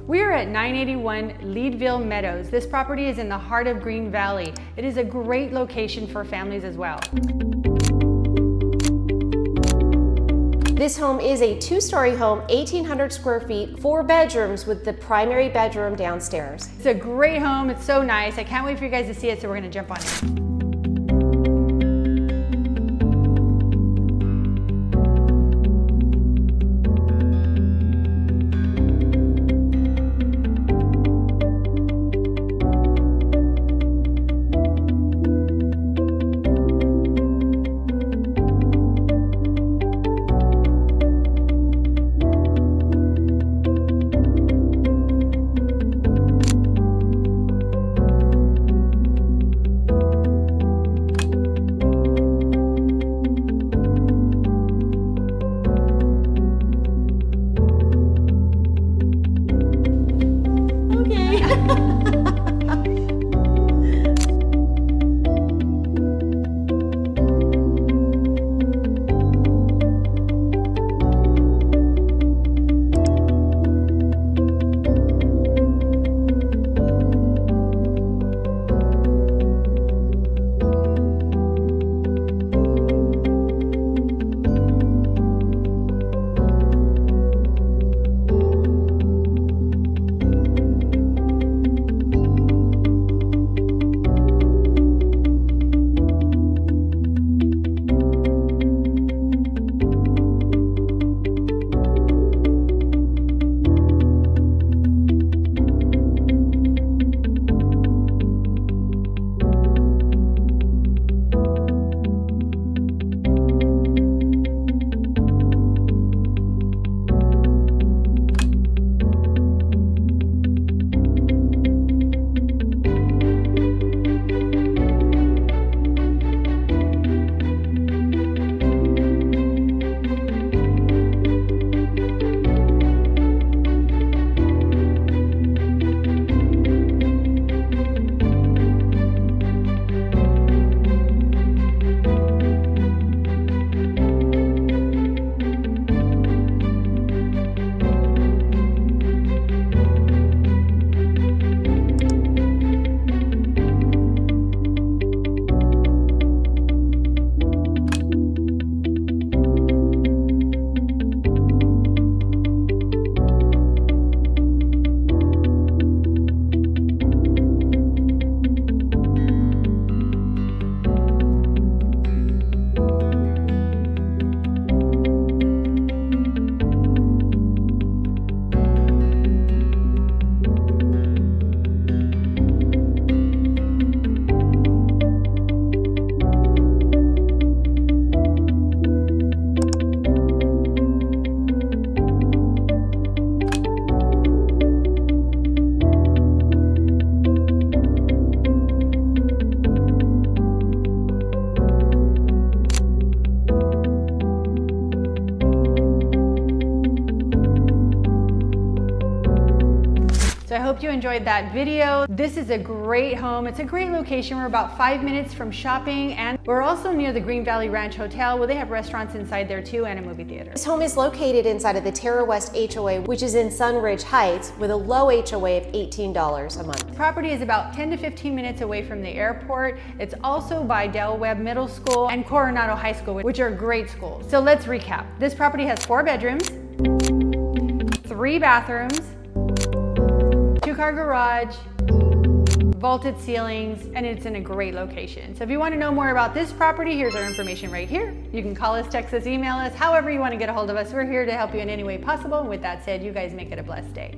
We are at 981 Leadville, Meadows. This property is in the heart of Green Valley. It is a great location for families as well. This home is a two-story home, 1,800 square feet, 4 bedrooms with the primary bedroom downstairs. It's a great home. It's so nice. I can't wait for you guys to see it, so we're gonna jump on it. So I hope you enjoyed that video. This is a great home. It's a great location. We're about 5 minutes from shopping, and we're also near the Green Valley Ranch Hotel, where they have restaurants inside there too, and a movie theater. This home is located inside of the Terra West HOA, which is in Sunridge Heights, with a low HOA of $18 a month. The property is about 10 to 15 minutes away from the airport. It's also by Webb Middle School and Coronado High School, which are great schools. So let's recap. This property has 4 bedrooms, 3 bathrooms, 2-car garage, vaulted ceilings, and it's in a great location. So if you want to know more about this property, here's our information right here. You can call us, text us, email us, however you want to get a hold of us. We're here to help you in any way possible. And with that said, you guys make it a blessed day.